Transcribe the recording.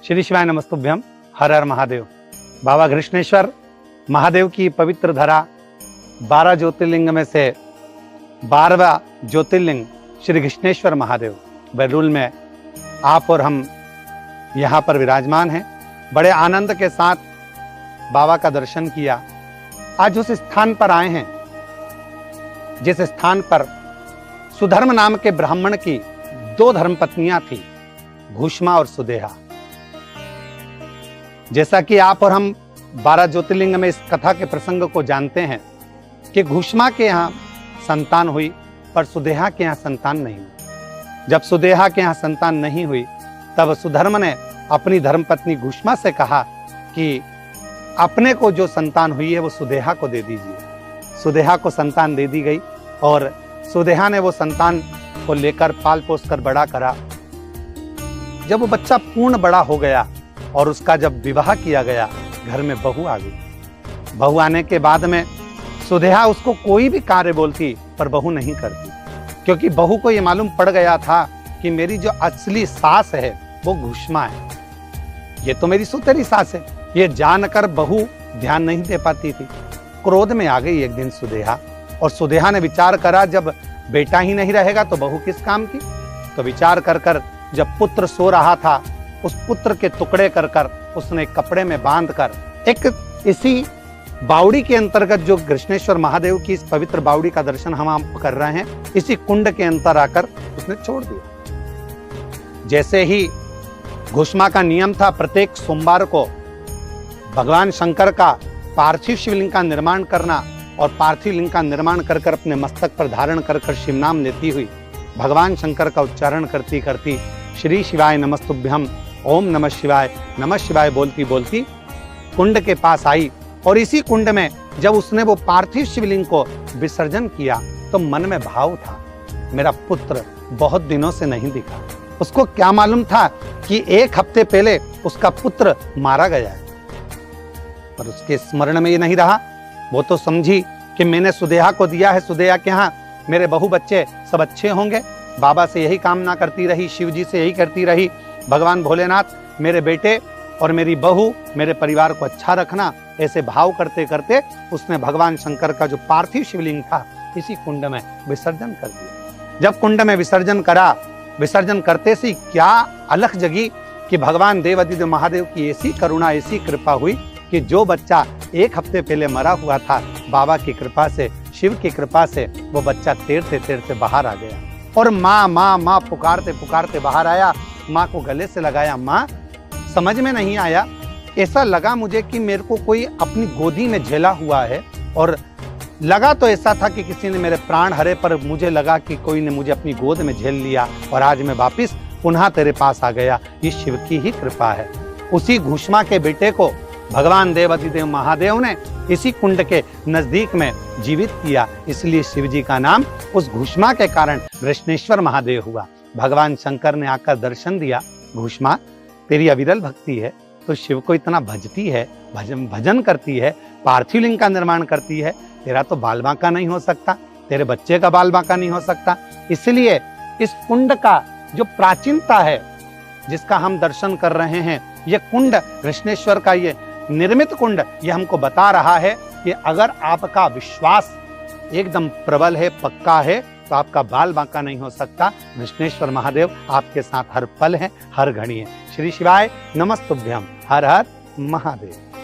श्री शिवाय नमस्तुभ्यम। हर हर महादेव। बाबा घृष्णेश्वर महादेव की पवित्र धरा 12 ज्योतिर्लिंग में से 12वां ज्योतिर्लिंग श्री घृष्णेश्वर महादेव बैरूल में आप और हम यहाँ पर विराजमान हैं। बड़े आनंद के साथ बाबा का दर्शन किया। आज उस स्थान पर आए हैं जिस स्थान पर सुधर्म नाम के ब्राह्मण की 2 धर्मपत्नियां थी, घुष्मा और सुदेहा। जैसा कि आप और हम 12 ज्योतिर्लिंग में इस कथा के प्रसंग को जानते हैं कि घुष्मा के यहाँ संतान हुई पर सुदेहा के यहाँ संतान नहीं हुई। जब सुदेहा के यहाँ संतान नहीं हुई तब सुधर्म ने अपनी धर्मपत्नी घुष्मा से कहा कि अपने को जो संतान हुई है वो सुदेहा को दे दीजिए। सुदेहा को संतान दे दी गई और सुदेहा ने वो संतान को लेकर पाल पोस कर बड़ा करा। जब वो बच्चा पूर्ण बड़ा हो गया और उसका जब विवाह किया गया, घर में बहू आ गई। बहू आने के बाद में सुदेहा उसको कोई भी कार्य बोलती पर बहू नहीं करती, क्योंकि बहू को ये मालूम पड़ गया था कि मेरी जो असली सास है वो घुष्मा है, ये तो मेरी सुतेरी सास है। ये जानकर बहू ध्यान नहीं दे पाती थी। क्रोध में आ गई एक दिन सुदेहा, और सुदेहा ने विचार करा जब बेटा ही नहीं रहेगा तो बहू किस काम की। तो विचार कर कर जब पुत्र सो रहा था, उस पुत्र के टुकड़े कर कर उसने कपड़े में बांध कर एक इसी बावड़ी के अंतर्गत, जो घृष्णेश्वर महादेव की इस पवित्र बावड़ी का दर्शन हम कर रहे हैं, इसी कुंड के अंतर आकर उसने छोड़ दिया। जैसे ही घुष्मा का नियम था प्रत्येक सोमवार को भगवान शंकर का पार्थिव शिवलिंग का निर्माण करना, और पार्थिव लिंग का निर्माण कर कर अपने मस्तक पर धारण कर कर शिव नाम लेती हुई भगवान शंकर का उच्चारण करती करती श्री शिवाय नमस्तुभ्यम, ओम नमः शिवाय बोलती बोलती कुंड के पास आई। और इसी कुंड में जब उसने वो पार्थिव शिवलिंग को विसर्जन किया तो मन में भाव था, मेरा पुत्र बहुत दिनों से नहीं दिखा। उसको क्या मालूम था कि 1 हफ्ते पहले उसका पुत्र मारा गया है, पर उसके स्मरण में ये नहीं रहा। वो तो समझी कि मैंने सुदेहा को दिया है, सुदेहा के यहाँ मेरे बहू बच्चे सब अच्छे होंगे। बाबा से यही कामना करती रही, शिव जी से यही करती रही, भगवान भोलेनाथ मेरे बेटे और मेरी बहू, मेरे परिवार को अच्छा रखना। ऐसे भाव करते करते उसने भगवान शंकर का जो पार्थिव शिवलिंग था इसी कुंड में विसर्जन कर दिया। जब कुंड में विसर्जन करा, विसर्जन करते से क्या अलख जगी कि भगवान देवाधिदेव महादेव की ऐसी करुणा, ऐसी कृपा हुई कि जो बच्चा 1 हफ्ते पहले मरा हुआ था, बाबा की कृपा से, शिव की कृपा से वो बच्चा तैरते तैरते बाहर आ गया। और माँ माँ माँ पुकारते पुकारते बाहर आया। माँ को गले से लगाया। माँ, समझ में नहीं आया, ऐसा लगा मुझे कि मेरे को कोई अपनी गोदी में झेला हुआ है, और लगा तो ऐसा था कि किसी ने मेरे प्राण हरे, पर मुझे लगा कि कोई ने मुझे अपनी गोद में झेल लिया और आज मैं वापिस पुनः तेरे पास आ गया। ये शिव की ही कृपा है। उसी घुष्मा के बेटे को भगवान देवाधिदेव महादेव ने इसी कुंड के नजदीक में जीवित किया, इसलिए शिव जी का नाम उस घुष्मा के कारण घृष्णेश्वर महादेव हुआ। भगवान शंकर ने आकर दर्शन दिया, घुष्मा तेरी अविरल भक्ति है, तो शिव को इतना भजती है, भजन करती है, पार्थिव लिंग का निर्माण करती है, तेरा तो बाल बांका नहीं हो सकता, तेरे बच्चे का बाल बांका नहीं हो सकता। इसलिए इस कुंड का जो प्राचीनता है, जिसका हम दर्शन कर रहे हैं, ये कुंड घृष्णेश्वर का ये निर्मित कुंड ये हमको बता रहा है कि अगर आपका विश्वास एकदम प्रबल है, पक्का है, तो आपका बाल बांका नहीं हो सकता। घृष्णेश्वर महादेव आपके साथ हर पल है, हर घड़ी है। श्री शिवाय नमस्तुभ्यम। हर हर महादेव।